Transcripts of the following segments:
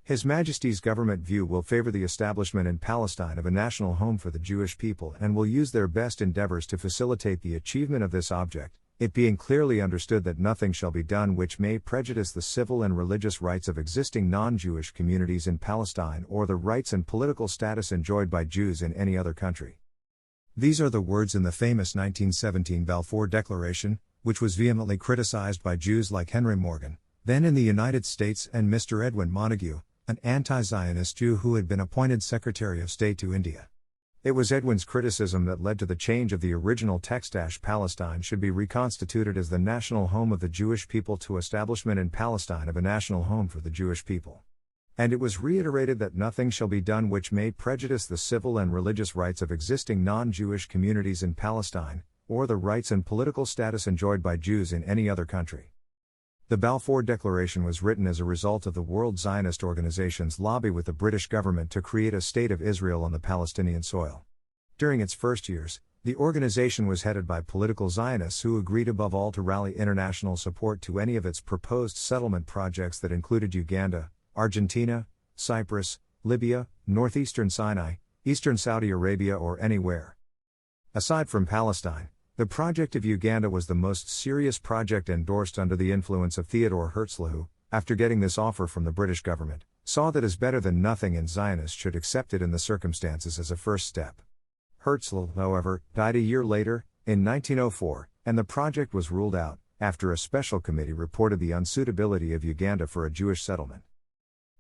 His Majesty's government view will favor the establishment in Palestine of a national home for the Jewish people and will use their best endeavors to facilitate the achievement of this object, it being clearly understood that nothing shall be done which may prejudice the civil and religious rights of existing non-Jewish communities in Palestine or the rights and political status enjoyed by Jews in any other country. These are the words in the famous 1917 Balfour Declaration, which was vehemently criticized by Jews like Henry Morgen, then in the United States, and Mr. Edwin Montagu, an anti-Zionist Jew who had been appointed Secretary of State to India. It was Edwin's criticism that led to the change of the original text. Palestine should be reconstituted as the national home of the Jewish people to establishment in Palestine of a national home for the Jewish people. And it was reiterated that nothing shall be done which may prejudice the civil and religious rights of existing non-Jewish communities in Palestine, or the rights and political status enjoyed by Jews in any other country. The Balfour Declaration was written as a result of the World Zionist Organization's lobby with the British government to create a state of Israel on the Palestinian soil. During its first years, the organization was headed by political Zionists who agreed above all to rally international support to any of its proposed settlement projects that included Uganda, Argentina, Cyprus, Libya, northeastern Sinai, eastern Saudi Arabia, or anywhere. Aside from Palestine, the project of Uganda was the most serious project endorsed under the influence of Theodore Herzl, who, after getting this offer from the British government, saw that as better than nothing and Zionists should accept it in the circumstances as a first step. Herzl, however, died a year later, in 1904, and the project was ruled out, after a special committee reported the unsuitability of Uganda for a Jewish settlement.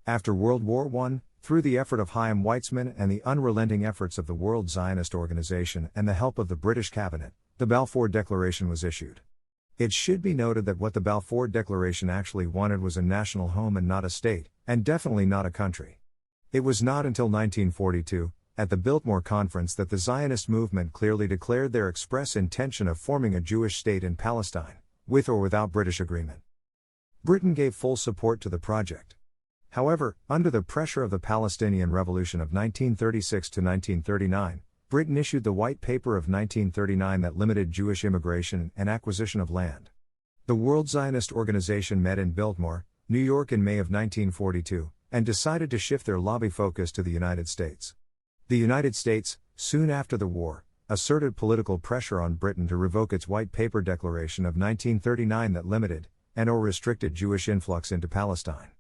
After World War I, through the effort of Chaim Weizmann and the unrelenting efforts of the World Zionist Organization and the help of the British cabinet, the Balfour Declaration was issued. It should be noted that what the Balfour Declaration actually wanted was a national home and not a state, and definitely not a country. It was not until 1942, at the Biltmore Conference, that the Zionist movement clearly declared their express intention of forming a Jewish state in Palestine, with or without British agreement. Britain gave full support to the project. However, under the pressure of the Palestinian Revolution of 1936 to 1939, Britain issued the White Paper of 1939 that limited Jewish immigration and acquisition of land. The World Zionist Organization met in Biltmore, New York in May of 1942, and decided to shift their lobby focus to the United States. The United States, soon after the war, asserted political pressure on Britain to revoke its White Paper Declaration of 1939 that limited, and/or restricted Jewish influx into Palestine.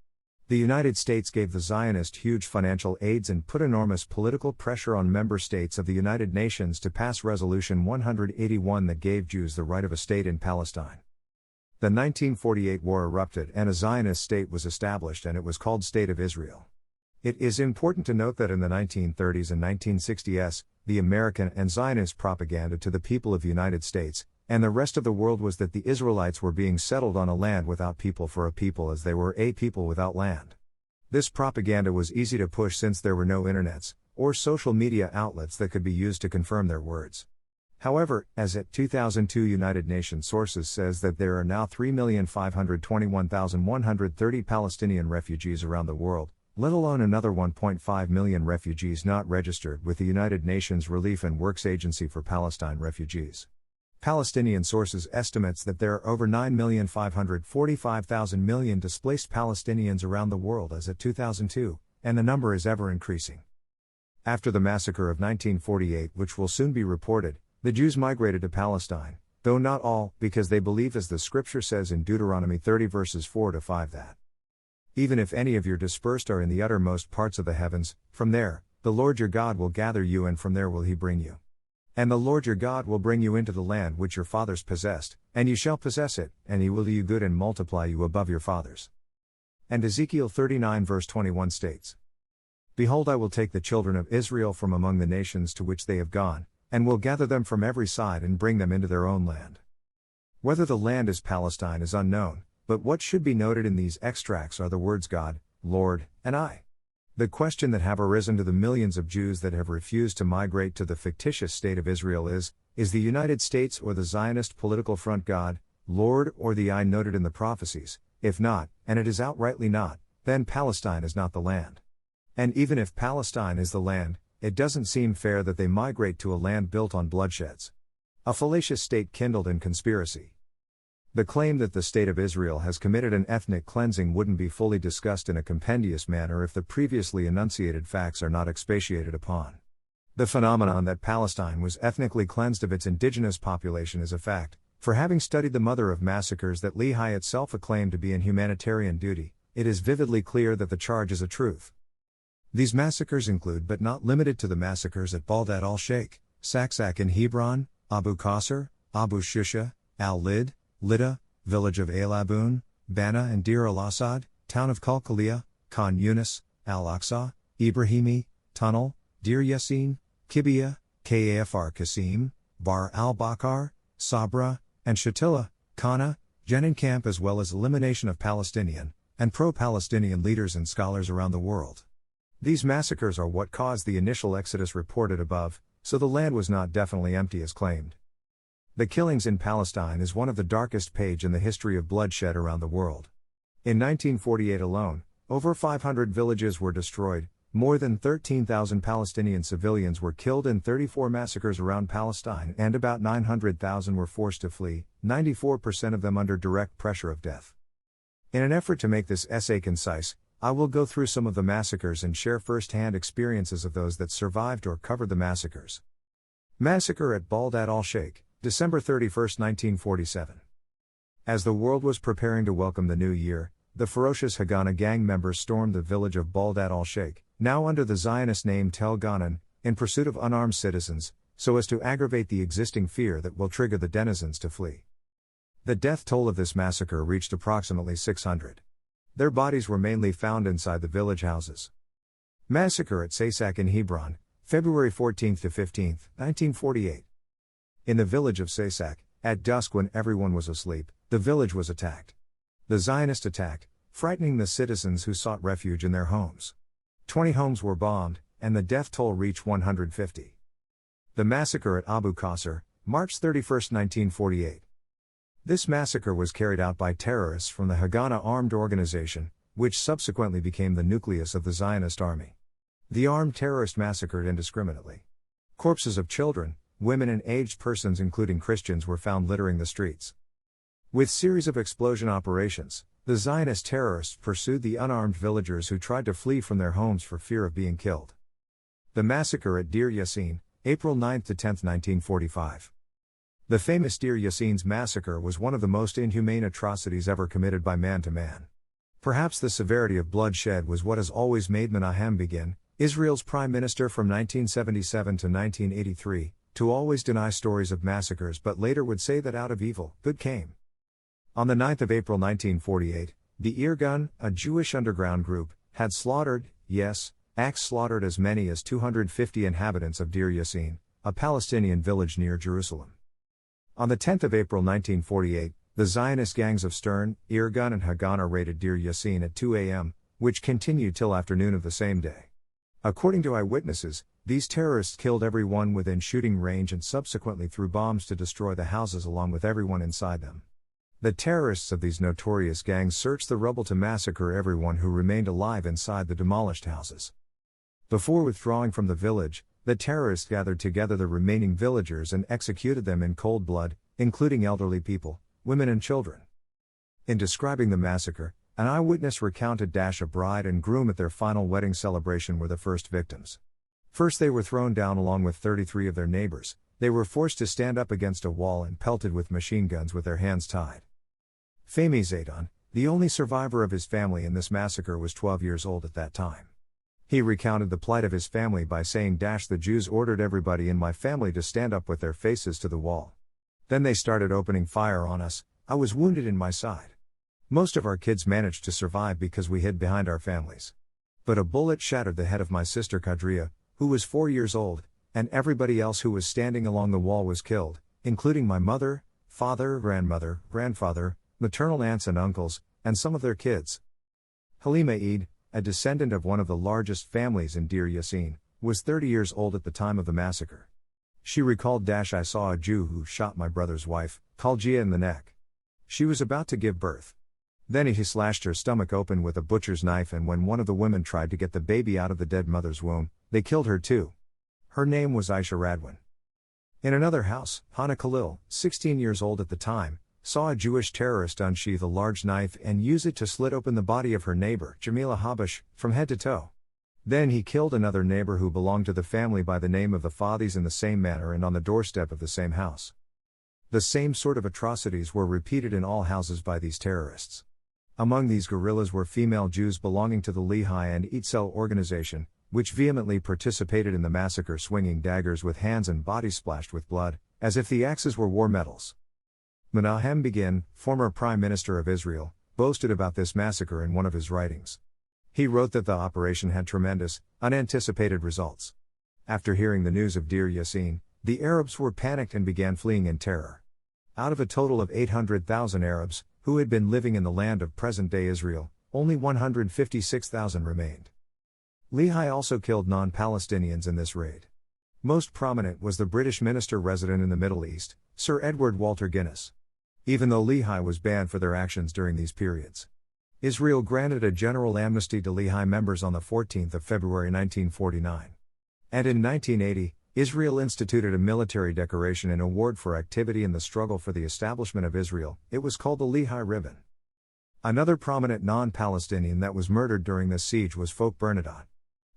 The United States gave the Zionists huge financial aids and put enormous political pressure on member states of the United Nations to pass Resolution 181 that gave Jews the right of a state in Palestine. The 1948 war erupted and a Zionist state was established, and it was called State of Israel. It is important to note that in the 1930s and 1960s, the American and Zionist propaganda to the people of the United States and the rest of the world was that the Israelites were being settled on a land without people for a people, as they were a people without land. This propaganda was easy to push since there were no internets or social media outlets that could be used to confirm their words. However, as at 2002 United Nations sources says that there are now 3,521,130 Palestinian refugees around the world, let alone another 1.5 million refugees not registered with the United Nations Relief and Works Agency for Palestine Refugees. Palestinian sources estimates that there are over 9,545,000 displaced Palestinians around the world as at 2002, and the number is ever increasing. After the massacre of 1948, which will soon be reported, the Jews migrated to Palestine, though not all, because they believe, as the scripture says in Deuteronomy 30 verses 4-5, that even if any of your dispersed are in the uttermost parts of the heavens, from there, the Lord your God will gather you, and from there will he bring you. And the Lord your God will bring you into the land which your fathers possessed, and you shall possess it, and he will do you good and multiply you above your fathers. And Ezekiel 39 verse 21 states, Behold, I will take the children of Israel from among the nations to which they have gone, and will gather them from every side and bring them into their own land. Whether the land is Palestine is unknown, but what should be noted in these extracts are the words God, Lord, and I. The question that have arisen to the millions of Jews that have refused to migrate to the fictitious state of Israel is the United States or the Zionist political front God, Lord, or the I noted in the prophecies? If not, and it is outrightly not, then Palestine is not the land. And even if Palestine is the land, it doesn't seem fair that they migrate to a land built on bloodsheds. A fallacious state kindled in conspiracy. The claim that the State of Israel has committed an ethnic cleansing wouldn't be fully discussed in a compendious manner if the previously enunciated facts are not expatiated upon. The phenomenon that Palestine was ethnically cleansed of its indigenous population is a fact, for having studied the mother of massacres that Lehi itself acclaimed to be an humanitarian duty, it is vividly clear that the charge is a truth. These massacres include but not limited to the massacres at Baldat al-Sheikh, Saksak in Hebron, Abu Qasr, Abu Shusha, Al-Lid, Lida, village of Al-Abun, Bana and Deir al-Assad, town of Kalkalia, Khan Yunis, Al-Aqsa, Ibrahimi, Tunnel, Deir Yassin, Kibiya, Kafr Qasim, Bar al-Bakar, Sabra, and Shatila, Kana, Jenin camp, as well as elimination of Palestinian and pro-Palestinian leaders and scholars around the world. These massacres are what caused the initial exodus reported above, so the land was not definitely empty as claimed. The killings in Palestine is one of the darkest pages in the history of bloodshed around the world. In 1948 alone, over 500 villages were destroyed, more than 13,000 Palestinian civilians were killed in 34 massacres around Palestine, and about 900,000 were forced to flee, 94% of them under direct pressure of death. In an effort to make this essay concise, I will go through some of the massacres and share first-hand experiences of those that survived or covered the massacres. Massacre at Baldat al-Sheikh, December 31, 1947. As the world was preparing to welcome the new year, the ferocious Haganah gang members stormed the village of Baldat al-Sheikh, now under the Zionist name Tel Ganan, in pursuit of unarmed citizens, so as to aggravate the existing fear that will trigger the denizens to flee. The death toll of this massacre reached approximately 600. Their bodies were mainly found inside the village houses. Massacre at Saksak in Hebron, February 14 to 15, 1948. In the village of Saksak, at dusk when everyone was asleep, the village was attacked. The Zionist attack, frightening the citizens who sought refuge in their homes. 20 homes were bombed, and the death toll reached 150. The massacre at Abu Qasr, March 31, 1948. This massacre was carried out by terrorists from the Haganah armed organization, which subsequently became the nucleus of the Zionist army. The armed terrorists massacred indiscriminately. Corpses of children, women and aged persons including Christians were found littering the streets. With series of explosion operations, the Zionist terrorists pursued the unarmed villagers who tried to flee from their homes for fear of being killed. The massacre at Deir Yassin, April 9 to 10, 1945. The famous Deir Yassin's massacre was one of the most inhumane atrocities ever committed by man to man. Perhaps the severity of bloodshed was what has always made Menahem Begin, Israel's prime minister from 1977 to 1983, to always deny stories of massacres but later would say that out of evil, good came. On the 9th of April 1948, the Irgun, a Jewish underground group, had slaughtered as many as 250 inhabitants of Deir Yassin, a Palestinian village near Jerusalem. On the 10th of April 1948, the Zionist gangs of Stern, Irgun and Haganah raided Deir Yassin at 2 a.m., which continued till afternoon of the same day. According to eyewitnesses, these terrorists killed everyone within shooting range and subsequently threw bombs to destroy the houses along with everyone inside them. The terrorists of these notorious gangs searched the rubble to massacre everyone who remained alive inside the demolished houses. Before withdrawing from the village, the terrorists gathered together the remaining villagers and executed them in cold blood, including elderly people, women and children. In describing the massacre, an eyewitness recounted a bride and groom at their final wedding celebration were the first victims. First they were thrown down along with 33 of their neighbors. They were forced to stand up against a wall and pelted with machine guns with their hands tied. Fahmy Zaidan, the only survivor of his family in this massacre, was 12 years old at that time. He recounted the plight of his family by saying, "The Jews ordered everybody in my family to stand up with their faces to the wall. Then they started opening fire on us. I was wounded in my side. Most of our kids managed to survive because we hid behind our families. But a bullet shattered the head of my sister Kadria, who was 4 years old, and everybody else who was standing along the wall was killed, including my mother, father, grandmother, grandfather, maternal aunts and uncles, and some of their kids." Halima Eid, a descendant of one of the largest families in Deir Yassin, was 30 years old at the time of the massacre. She recalled, "I saw a Jew who shot my brother's wife, Kalgia, in the neck. She was about to give birth. Then he slashed her stomach open with a butcher's knife, and when one of the women tried to get the baby out of the dead mother's womb, they killed her too. Her name was Aisha Radwan." In another house, Hannah Khalil, 16 years old at the time, saw a Jewish terrorist unsheath a large knife and use it to slit open the body of her neighbor, Jamila Habash, from head to toe. Then he killed another neighbor who belonged to the family by the name of the Fathies in the same manner and on the doorstep of the same house. The same sort of atrocities were repeated in all houses by these terrorists. Among these guerrillas were female Jews belonging to the Lehi and Eitzel organization, which vehemently participated in the massacre, swinging daggers with hands and bodies splashed with blood, as if the axes were war medals. Menahem Begin, former Prime Minister of Israel, boasted about this massacre in one of his writings. He wrote that the operation had tremendous, unanticipated results. After hearing the news of Deir Yassin, the Arabs were panicked and began fleeing in terror. Out of a total of 800,000 Arabs, who had been living in the land of present-day Israel, only 156,000 remained. Lehi also killed non-Palestinians in this raid. Most prominent was the British minister resident in the Middle East, Sir Edward Walter Guinness. Even though Lehi was banned for their actions during these periods, Israel granted a general amnesty to Lehi members on the 14th of February 1949. And in 1980, Israel instituted a military decoration in award for activity in the struggle for the establishment of Israel. It was called the Lehi Ribbon. Another prominent non-Palestinian that was murdered during this siege was Folke Bernadotte.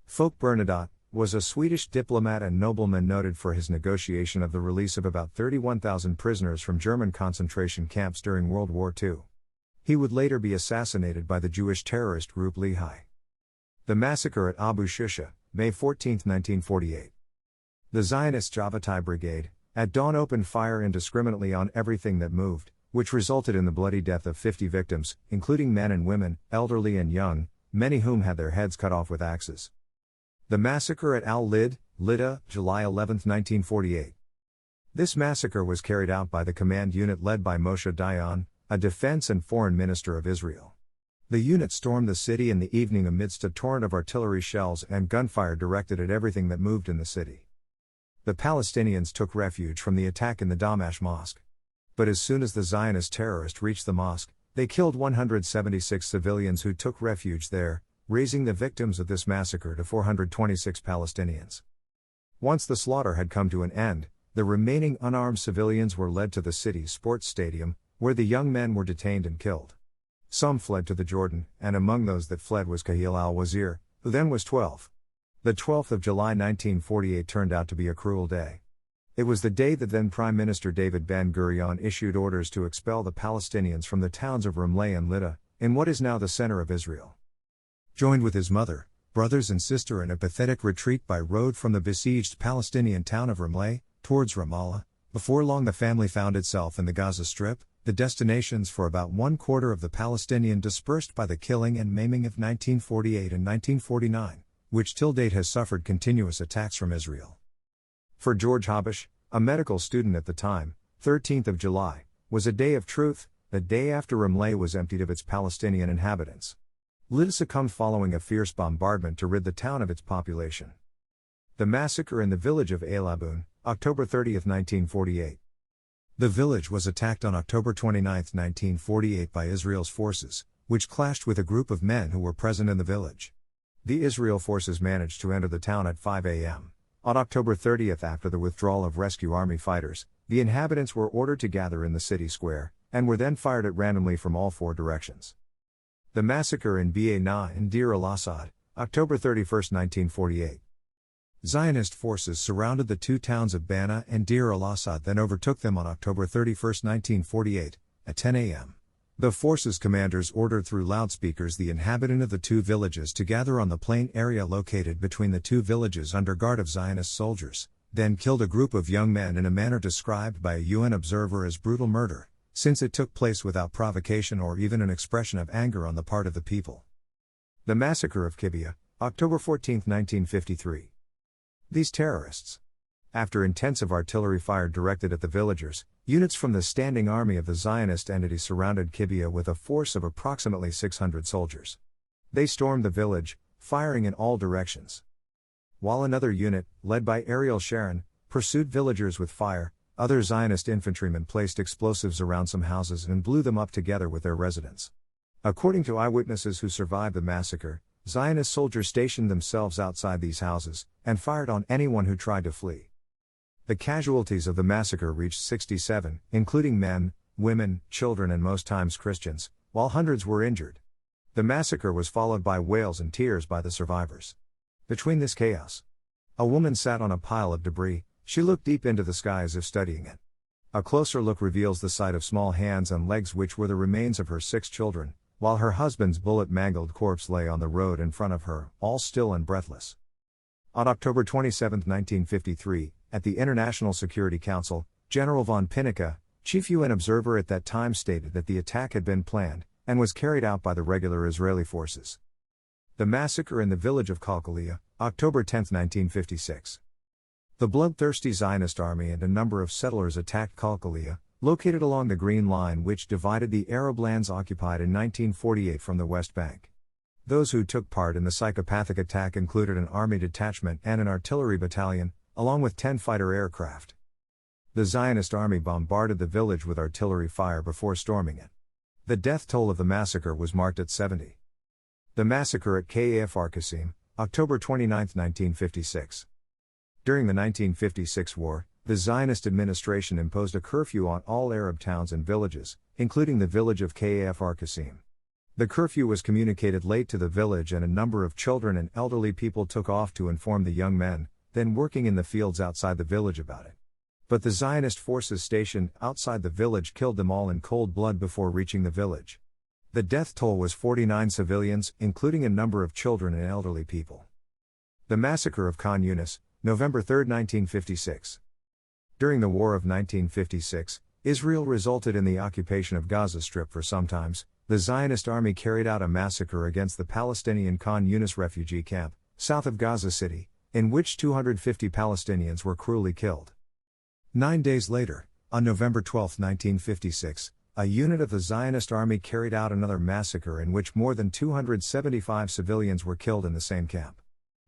Folke Bernadotte was a Swedish diplomat and nobleman noted for his negotiation of the release of about 31,000 prisoners from German concentration camps during World War II. He would later be assassinated by the Jewish terrorist group Lehi. The massacre at Abu Shusha, May 14, 1948. The Zionist Javatai Brigade, at dawn opened fire indiscriminately on everything that moved, which resulted in the bloody death of 50 victims, including men and women, elderly and young, many whom had their heads cut off with axes. The massacre at Al-Lid, Lydda, July 11, 1948. This massacre was carried out by the command unit led by Moshe Dayan, a defense and foreign minister of Israel. The unit stormed the city in the evening amidst a torrent of artillery shells and gunfire directed at everything that moved in the city. The Palestinians took refuge from the attack in the Damash Mosque. But as soon as the Zionist terrorists reached the mosque, they killed 176 civilians who took refuge there, raising the victims of this massacre to 426 Palestinians. Once the slaughter had come to an end, the remaining unarmed civilians were led to the city's sports stadium, where the young men were detained and killed. Some fled to the Jordan, and among those that fled was Kahil al-Wazir, who then was 12. The 12th of July 1948 turned out to be a cruel day. It was the day that then Prime Minister David Ben-Gurion issued orders to expel the Palestinians from the towns of Ramleh and Lydda, in what is now the center of Israel. Joined with his mother, brothers and sister in a pathetic retreat by road from the besieged Palestinian town of Ramleh, towards Ramallah, before long the family found itself in the Gaza Strip, the destinations for about 1/4 of the Palestinian dispersed by the killing and maiming of 1948 and 1949, which till date has suffered continuous attacks from Israel. For George Habash, a medical student at the time, 13th of July, was a day of truth, the day after Ramleh was emptied of its Palestinian inhabitants. Lydda succumbed following a fierce bombardment to rid the town of its population. The massacre in the village of Eilabun, October 30, 1948. The village was attacked on October 29, 1948 by Israel's forces, which clashed with a group of men who were present in the village. The Israel forces managed to enter the town at 5 a.m. On October 30, after the withdrawal of rescue army fighters, the inhabitants were ordered to gather in the city square, and were then fired at randomly from all 4 directions. The massacre in Ba and Deir al-Assad, October 31, 1948. Zionist forces surrounded the 2 towns of Bana and Deir al-Assad, then overtook them on October 31, 1948, at 10 a.m. The forces' commanders ordered through loudspeakers the inhabitant of the 2 villages to gather on the plain area located between the 2 villages under guard of Zionist soldiers, then killed a group of young men in a manner described by a UN observer as brutal murder, since it took place without provocation or even an expression of anger on the part of the people. The massacre of Kibbutz, October 14, 1953. These terrorists, after intensive artillery fire directed at the villagers, units from the standing army of the Zionist entity surrounded Kibbutz with a force of approximately 600 soldiers. They stormed the village, firing in all directions. While another unit, led by Ariel Sharon, pursued villagers with fire, other Zionist infantrymen placed explosives around some houses and blew them up together with their residents. According to eyewitnesses who survived the massacre, Zionist soldiers stationed themselves outside these houses, and fired on anyone who tried to flee. The casualties of the massacre reached 67, including men, women, children and most times Christians, while hundreds were injured. The massacre was followed by wails and tears by the survivors. Between this chaos, a woman sat on a pile of debris. She looked deep into the sky as if studying it. A closer look reveals the sight of small hands and legs which were the remains of her 6 children, while her husband's bullet-mangled corpse lay on the road in front of her, all still and breathless. On October 27, 1953, at the International Security Council, General von Pinnecke, chief UN observer at that time, stated that the attack had been planned and was carried out by the regular Israeli forces. The massacre in the village of Qalqiliyah, October 10, 1956. The bloodthirsty Zionist army and a number of settlers attacked Qalqiliyah, located along the Green Line which divided the Arab lands occupied in 1948 from the West Bank. Those who took part in the psychopathic attack included an army detachment and an artillery battalion, along with 10 fighter aircraft. The Zionist army bombarded the village with artillery fire before storming it. The death toll of the massacre was marked at 70. The massacre at Kafr Qasim, October 29, 1956. During the 1956 war, the Zionist administration imposed a curfew on all Arab towns and villages, including the village of Kafr Qasim. The curfew was communicated late to the village and a number of children and elderly people took off to inform the young men, then working in the fields outside the village about it. But the Zionist forces stationed outside the village killed them all in cold blood before reaching the village. The death toll was 49 civilians, including a number of children and elderly people. The massacre of Khan Yunis, November 3, 1956. During the War of 1956, Israel resulted in the occupation of Gaza Strip for some time. The Zionist army carried out a massacre against the Palestinian Khan Yunis refugee camp, south of Gaza City, in which 250 Palestinians were cruelly killed. 9 days later, on November 12, 1956, a unit of the Zionist army carried out another massacre in which more than 275 civilians were killed in the same camp.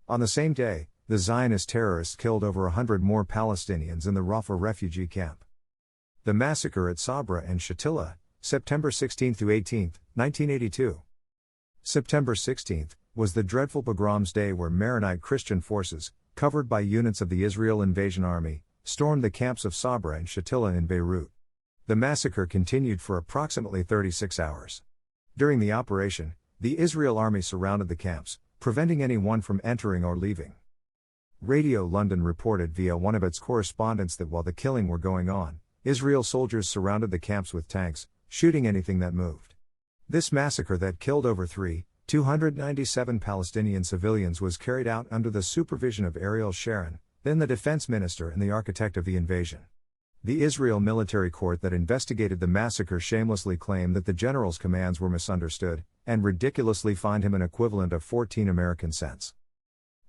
On the same day, the Zionist terrorists killed over 100 more Palestinians in the Rafah refugee camp. The massacre at Sabra and Shatila, September 16–18, 1982. September 16 was the dreadful pogroms day where Maronite Christian forces, covered by units of the Israel Invasion Army, stormed the camps of Sabra and Shatila in Beirut. The massacre continued for approximately 36 hours. During the operation, the Israel Army surrounded the camps, preventing anyone from entering or leaving. Radio London reported via one of its correspondents that while the killing were going on, Israel soldiers surrounded the camps with tanks, shooting anything that moved. This massacre that killed over 297 Palestinian civilians was carried out under the supervision of Ariel Sharon, then the defense minister and the architect of the invasion. The Israel military court that investigated the massacre shamelessly claimed that the general's commands were misunderstood, and ridiculously fined him an equivalent of 14 American cents.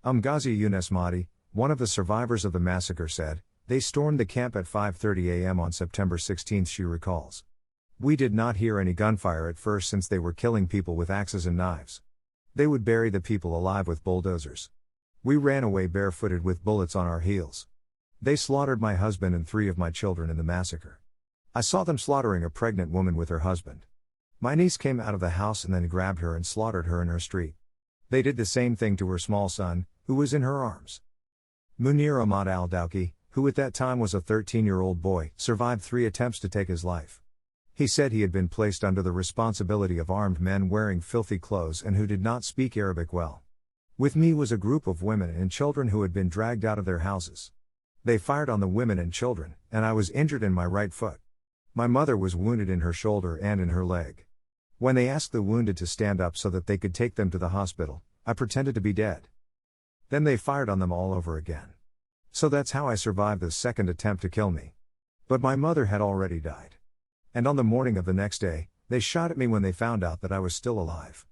Ghazi Younes Mahdi, one of the survivors of the massacre, said, "They stormed the camp at 5:30 a.m. on September 16, she recalls. We did not hear any gunfire at first since they were killing people with axes and knives. They would bury the people alive with bulldozers. We ran away barefooted with bullets on our heels. They slaughtered my husband and 3 of my children in the massacre. I saw them slaughtering a pregnant woman with her husband. My niece came out of the house and then grabbed her and slaughtered her in her street. They did the same thing to her small son, who was in her arms." Munir Ahmad al-Dawki, who at that time was a 13-year-old boy, survived 3 attempts to take his life. He said he had been placed under the responsibility of armed men wearing filthy clothes and who did not speak Arabic well. With me was a group of women and children who had been dragged out of their houses. They fired on the women and children, and I was injured in my right foot. My mother was wounded in her shoulder and in her leg. When they asked the wounded to stand up so that they could take them to the hospital, I pretended to be dead. Then they fired on them all over again. So that's how I survived the second attempt to kill me. But my mother had already died. And on the morning of the next day, they shot at me when they found out that I was still alive.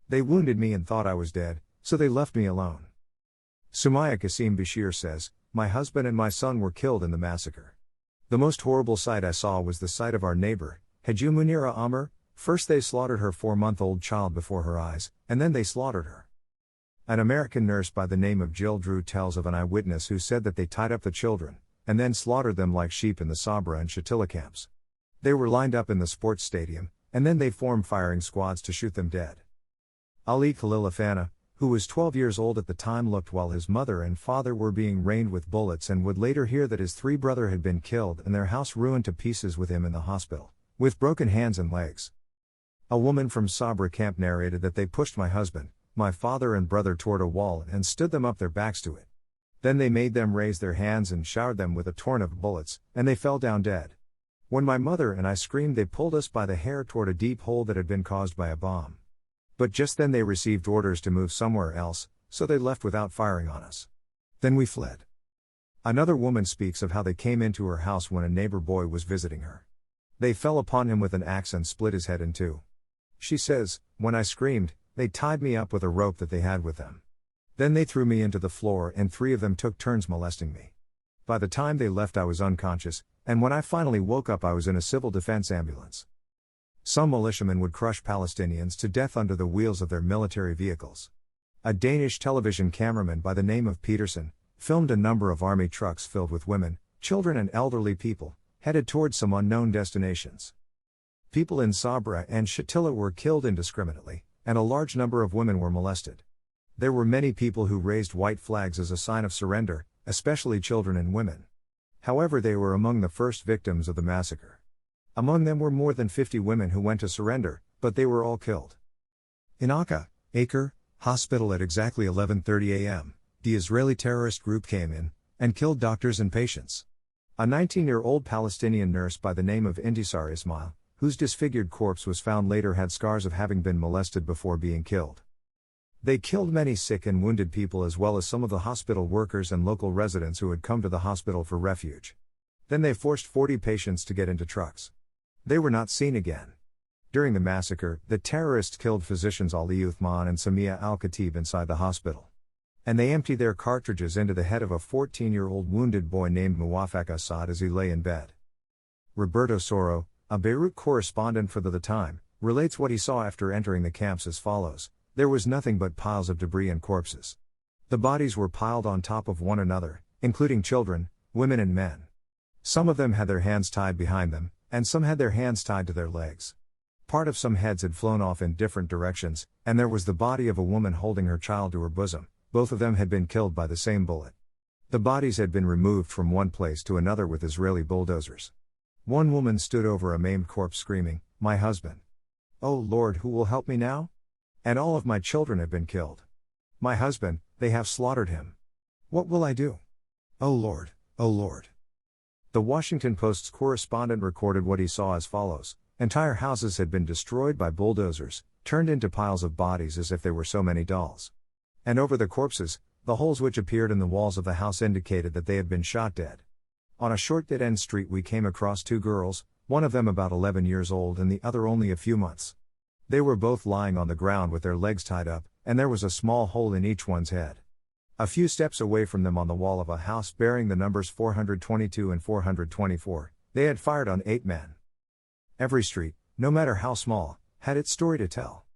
They wounded me and thought I was dead, so they left me alone." Sumaya Qasim Bashir says, "My husband and my son were killed in the massacre. The most horrible sight I saw was the sight of our neighbor, Haju Munira Amr. First they slaughtered her 4-month-old child before her eyes, and then they slaughtered her." An American nurse by the name of Jill Drew tells of an eyewitness who said that they tied up the children, and then slaughtered them like sheep in the Sabra and Shatila camps. They were lined up in the sports stadium, and then they formed firing squads to shoot them dead. Ali Khalil Afana, who was 12 years old at the time, looked while his mother and father were being rained with bullets and would later hear that his 3 brothers had been killed and their house ruined to pieces with him in the hospital, with broken hands and legs. A woman from Sabra camp narrated that they pushed my husband, my father and brother toward a wall and stood them up their backs to it. Then they made them raise their hands and showered them with a torrent of bullets, and they fell down dead. When my mother and I screamed, they pulled us by the hair toward a deep hole that had been caused by a bomb. But just then they received orders to move somewhere else, so they left without firing on us. Then we fled. Another woman speaks of how they came into her house when a neighbor boy was visiting her. They fell upon him with an axe and split his head in two. She says, when I screamed, they tied me up with a rope that they had with them. Then they threw me into the floor and 3 of them took turns molesting me. By the time they left I was unconscious, and when I finally woke up I was in a civil defense ambulance. Some militiamen would crush Palestinians to death under the wheels of their military vehicles. A Danish television cameraman by the name of Peterson filmed a number of army trucks filled with women, children and elderly people, headed towards some unknown destinations. People in Sabra and Shatila were killed indiscriminately, and a large number of women were molested. There were many people who raised white flags as a sign of surrender, especially children and women. However, they were among the first victims of the massacre. Among them were more than 50 women who went to surrender, but they were all killed. In Acre hospital at exactly 11:30 a.m., the Israeli terrorist group came in and killed doctors and patients. A 19-year-old Palestinian nurse by the name of Intisar Ismail, whose disfigured corpse was found later, had scars of having been molested before being killed. They killed many sick and wounded people as well as some of the hospital workers and local residents who had come to the hospital for refuge. Then they forced 40 patients to get into trucks. They were not seen again. During the massacre, the terrorists killed physicians Ali Uthman and Samia al-Khatib inside the hospital. And they emptied their cartridges into the head of a 14-year-old wounded boy named Muwafaq Assad as he lay in bed. Roberto Soro, a Beirut correspondent for The Time, relates what he saw after entering the camps as follows. There was nothing but piles of debris and corpses. The bodies were piled on top of one another, including children, women and men. Some of them had their hands tied behind them, and some had their hands tied to their legs. Part of some heads had flown off in different directions, and there was the body of a woman holding her child to her bosom. Both of them had been killed by the same bullet. The bodies had been removed from one place to another with Israeli bulldozers. One woman stood over a maimed corpse screaming, "My husband! Oh Lord, who will help me now? And all of my children have been killed. My husband, they have slaughtered him. What will I do? Oh Lord, oh Lord." The Washington Post's correspondent recorded what he saw as follows. Entire houses had been destroyed by bulldozers, turned into piles of bodies as if they were so many dolls. And over the corpses, the holes which appeared in the walls of the house indicated that they had been shot dead. On a short dead-end street we came across 2 girls, one of them about 11 years old and the other only a few months. They were both lying on the ground with their legs tied up, and there was a small hole in each one's head. A few steps away from them on the wall of a house bearing the numbers 422 and 424, they had fired on 8 men. Every street, no matter how small, had its story to tell.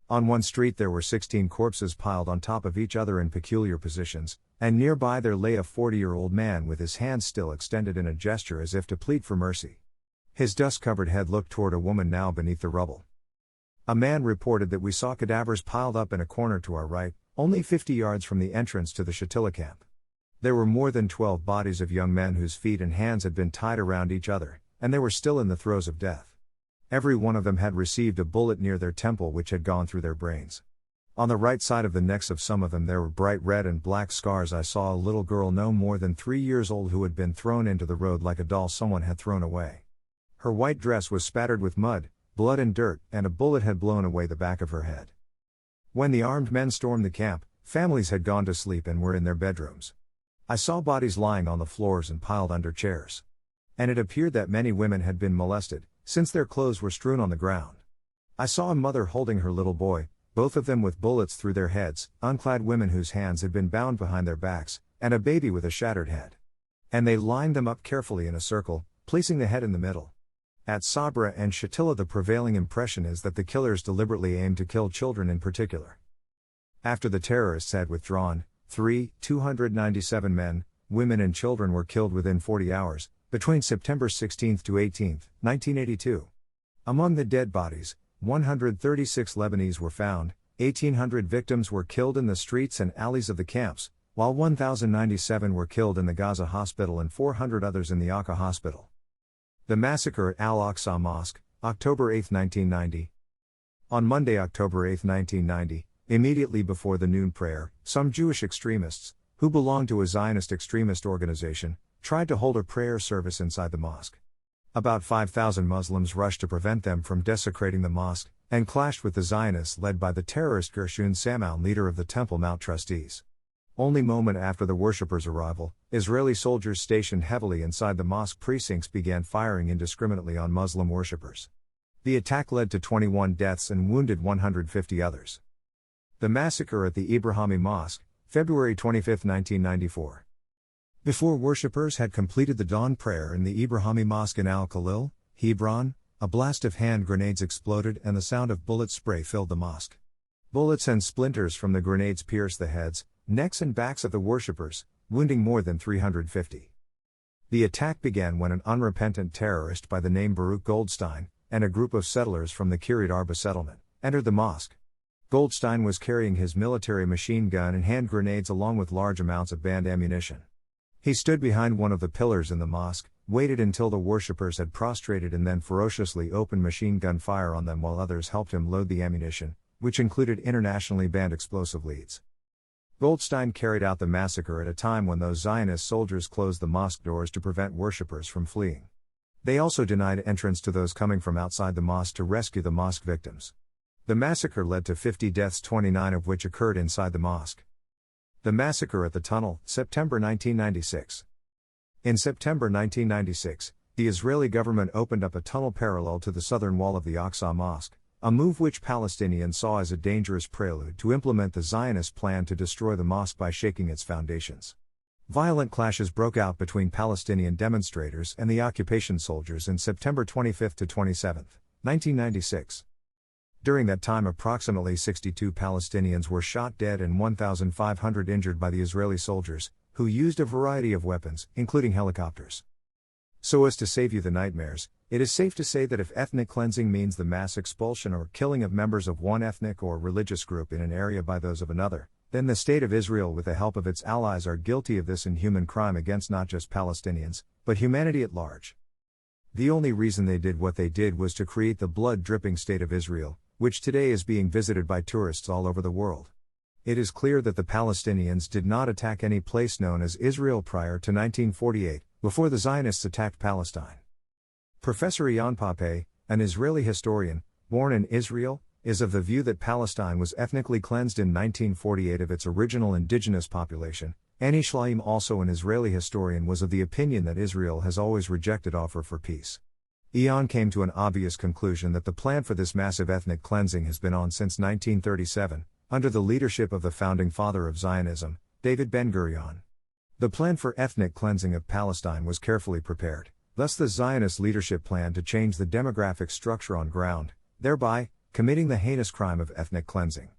On one street there were 16 corpses piled on top of each other in peculiar positions, and nearby there lay a 40-year-old man with his hands still extended in a gesture as if to plead for mercy. His dust-covered head looked toward a woman now beneath the rubble. A man reported that we saw cadavers piled up in a corner to our right, only 50 yards from the entrance to the Shatila camp. There were more than 12 bodies of young men whose feet and hands had been tied around each other, and they were still in the throes of death. Every one of them had received a bullet near their temple which had gone through their brains. On the right side of the necks of some of them there were bright red and black scars. I saw a little girl no more than 3 years old who had been thrown into the road like a doll someone had thrown away. Her white dress was spattered with mud, blood and dirt, and a bullet had blown away the back of her head. When the armed men stormed the camp, families had gone to sleep and were in their bedrooms. I saw bodies lying on the floors and piled under chairs. And it appeared that many women had been molested, since their clothes were strewn on the ground. I saw a mother holding her little boy, both of them with bullets through their heads, unclad women whose hands had been bound behind their backs, and a baby with a shattered head. And they lined them up carefully in a circle, placing the head in the middle. At Sabra and Shatila the prevailing impression is that the killers deliberately aimed to kill children in particular. After the terrorists had withdrawn, 297 men, women and children were killed within 40 hours, between September 16 to 18, 1982. Among the dead bodies, 136 Lebanese were found, 1,800 victims were killed in the streets and alleys of the camps, while 1,097 were killed in the Gaza hospital and 400 others in the Akka hospital. The massacre at Al-Aqsa Mosque, October 8, 1990. On Monday, October 8, 1990, immediately before the noon prayer, some Jewish extremists, who belonged to a Zionist extremist organization, tried to hold a prayer service inside the mosque. About 5,000 Muslims rushed to prevent them from desecrating the mosque, and clashed with the Zionists led by the terrorist Gershon Samoun, leader of the Temple Mount trustees. Only moment after the worshippers' arrival, Israeli soldiers stationed heavily inside the mosque precincts began firing indiscriminately on Muslim worshippers. The attack led to 21 deaths and wounded 150 others. The massacre at the Ibrahimi Mosque, February 25, 1994. Before worshippers had completed the dawn prayer in the Ibrahimi Mosque in Al-Khalil, Hebron, a blast of hand grenades exploded and the sound of bullet spray filled the mosque. Bullets and splinters from the grenades pierced the heads, necks and backs of the worshippers, wounding more than 350. The attack began when an unrepentant terrorist by the name Baruch Goldstein, and a group of settlers from the Kiryat Arba settlement, entered the mosque. Goldstein was carrying his military machine gun and hand grenades along with large amounts of banned ammunition. He stood behind one of the pillars in the mosque, waited until the worshippers had prostrated and then ferociously opened machine gun fire on them while others helped him load the ammunition, which included internationally banned explosive leads. Goldstein carried out the massacre at a time when those Zionist soldiers closed the mosque doors to prevent worshippers from fleeing. They also denied entrance to those coming from outside the mosque to rescue the mosque victims. The massacre led to 50 deaths, 29 of which occurred inside the mosque. The massacre at the tunnel, September 1996. In September 1996, the Israeli government opened up a tunnel parallel to the southern wall of the Aqsa Mosque, a move which Palestinians saw as a dangerous prelude to implement the Zionist plan to destroy the mosque by shaking its foundations. Violent clashes broke out between Palestinian demonstrators and the occupation soldiers in September 25 to 27, 1996. During that time, approximately 62 Palestinians were shot dead and 1,500 injured by the Israeli soldiers, who used a variety of weapons, including helicopters. So as to save you the nightmares, it is safe to say that if ethnic cleansing means the mass expulsion or killing of members of one ethnic or religious group in an area by those of another, then the State of Israel with the help of its allies are guilty of this inhuman crime against not just Palestinians, but humanity at large. The only reason they did what they did was to create the blood-dripping State of Israel, which today is being visited by tourists all over the world. It is clear that the Palestinians did not attack any place known as Israel prior to 1948, before the Zionists attacked Palestine. Professor Ian Pape, an Israeli historian, born in Israel, is of the view that Palestine was ethnically cleansed in 1948 of its original indigenous population. Ani Shlaim, also an Israeli historian, was of the opinion that Israel has always rejected offer for peace. Ian came to an obvious conclusion that the plan for this massive ethnic cleansing has been on since 1937, under the leadership of the founding father of Zionism, David Ben-Gurion. The plan for ethnic cleansing of Palestine was carefully prepared, thus the Zionist leadership planned to change the demographic structure on ground, thereby committing the heinous crime of ethnic cleansing.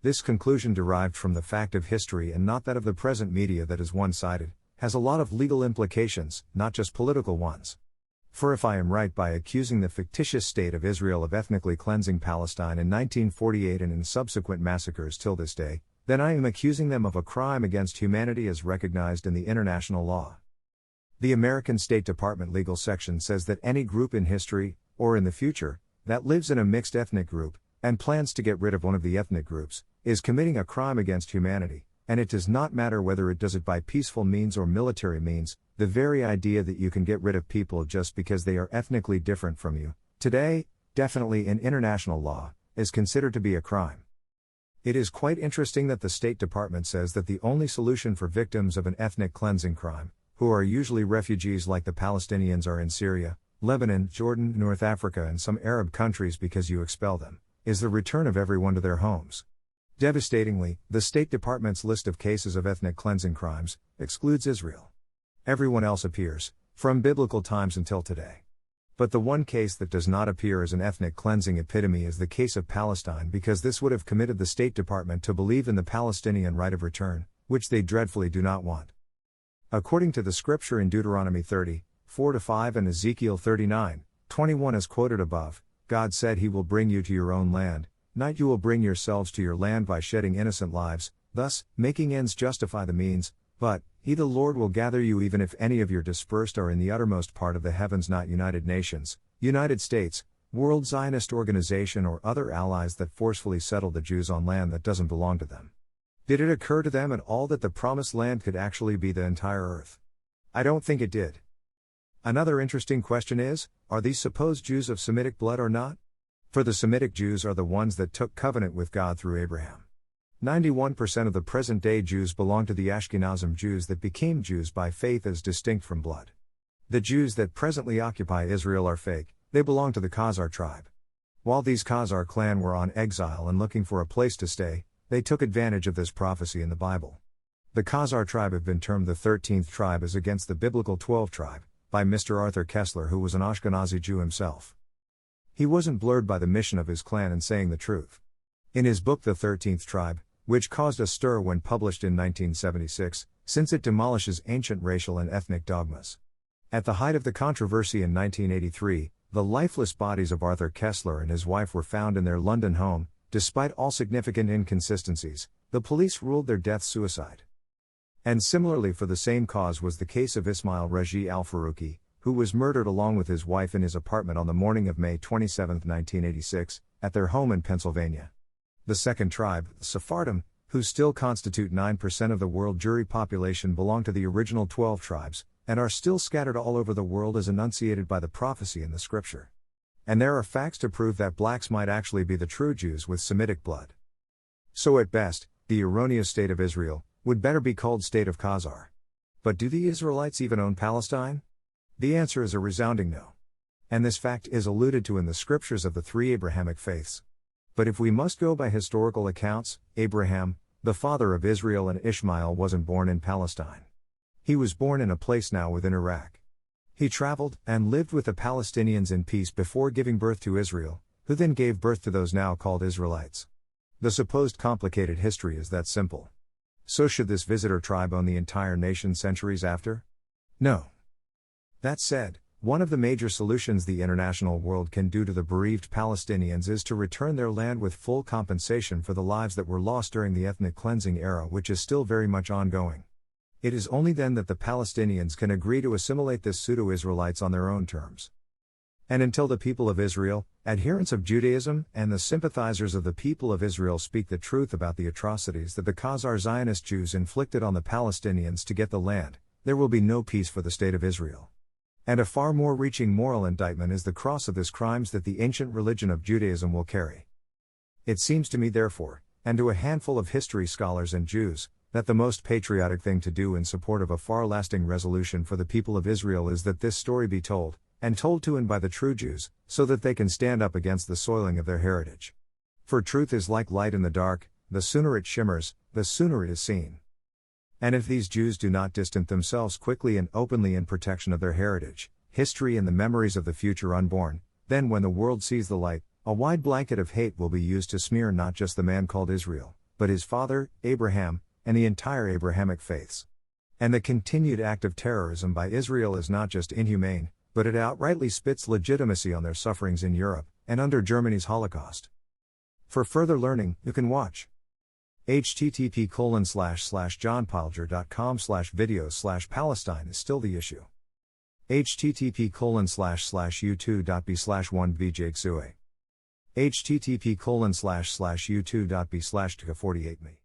This conclusion, derived from the fact of history and not that of the present media that is one-sided, has a lot of legal implications, not just political ones. For if I am right by accusing the fictitious State of Israel of ethnically cleansing Palestine in 1948 and in subsequent massacres till this day, then I am accusing them of a crime against humanity as recognized in the international law. The American State Department legal section says that any group in history, or in the future, that lives in a mixed ethnic group, and plans to get rid of one of the ethnic groups, is committing a crime against humanity, and it does not matter whether it does it by peaceful means or military means. The very idea that you can get rid of people just because they are ethnically different from you, today, definitely in international law, is considered to be a crime. It is quite interesting that the State Department says that the only solution for victims of an ethnic cleansing crime, who are usually refugees like the Palestinians are in Syria, Lebanon, Jordan, North Africa and some Arab countries because you expel them, is the return of everyone to their homes. Devastatingly, the State Department's list of cases of ethnic cleansing crimes excludes Israel. Everyone else appears, from biblical times until today. But the one case that does not appear as an ethnic cleansing epitome is the case of Palestine, because this would have committed the State Department to believe in the Palestinian right of return, which they dreadfully do not want. According to the scripture in Deuteronomy 30, 4-5 and Ezekiel 39, 21 as quoted above, God said He will bring you to your own land, not you will bring yourselves to your land by shedding innocent lives, thus, making ends justify the means, but, He the Lord will gather you even if any of your dispersed are in the uttermost part of the heavens, not United Nations, United States, World Zionist Organization or other allies that forcefully settled the Jews on land that doesn't belong to them? Did it occur to them at all that the promised land could actually be the entire earth? I don't think it did. Another interesting question is, are these supposed Jews of Semitic blood or not? For the Semitic Jews are the ones that took covenant with God through Abraham. 91% of the present-day Jews belong to the Ashkenazim Jews that became Jews by faith as distinct from blood. The Jews that presently occupy Israel are fake, they belong to the Khazar tribe. While these Khazar clan were on exile and looking for a place to stay, they took advantage of this prophecy in the Bible. The Khazar tribe have been termed the 13th tribe as against the biblical 12 tribe, by Mr. Arthur Koestler, who was an Ashkenazi Jew himself. He wasn't blurred by the mission of his clan in saying the truth. In his book The 13th Tribe, which caused a stir when published in 1976, since it demolishes ancient racial and ethnic dogmas. At the height of the controversy in 1983, the lifeless bodies of Arthur Koestler and his wife were found in their London home. Despite all significant inconsistencies, the police ruled their death suicide. And similarly for the same cause was the case of Ismail Raji al-Faruqi, who was murdered along with his wife in his apartment on the morning of May 27, 1986, at their home in Pennsylvania. The second tribe, the Sephardim, who still constitute 9% of the world Jewry population, belong to the original 12 tribes, and are still scattered all over the world as enunciated by the prophecy in the scripture. And there are facts to prove that blacks might actually be the true Jews with Semitic blood. So at best, the erroneous state of Israel would better be called state of Khazar. But do the Israelites even own Palestine? The answer is a resounding no. And this fact is alluded to in the scriptures of the three Abrahamic faiths. But if we must go by historical accounts, Abraham, the father of Israel and Ishmael, wasn't born in Palestine. He was born in a place now within Iraq. He traveled and lived with the Palestinians in peace before giving birth to Israel, who then gave birth to those now called Israelites. The supposed complicated history is that simple. So should this visitor tribe own the entire nation centuries after? No. That said, one of the major solutions the international world can do to the bereaved Palestinians is to return their land with full compensation for the lives that were lost during the ethnic cleansing era, which is still very much ongoing. It is only then that the Palestinians can agree to assimilate this pseudo-Israelites on their own terms. And until the people of Israel, adherents of Judaism, and the sympathizers of the people of Israel speak the truth about the atrocities that the Khazar Zionist Jews inflicted on the Palestinians to get the land, there will be no peace for the state of Israel. And a far more reaching moral indictment is the cross of this crimes that the ancient religion of Judaism will carry. It seems to me therefore, and to a handful of history scholars and Jews, that the most patriotic thing to do in support of a far-lasting resolution for the people of Israel is that this story be told, and told to and by the true Jews, so that they can stand up against the soiling of their heritage. For truth is like light in the dark, the sooner it shimmers, the sooner it is seen. And if these Jews do not distance themselves quickly and openly in protection of their heritage, history and the memories of the future unborn, then when the world sees the light, a wide blanket of hate will be used to smear not just the man called Israel, but his father, Abraham, and the entire Abrahamic faiths. And the continued act of terrorism by Israel is not just inhumane, but it outrightly spits legitimacy on their sufferings in Europe, and under Germany's Holocaust. For further learning, you can watch http://johnpilger.com/videos/Palestine is still the issue. http://youtube.b/1vjgsue http://youtube.b/tk48me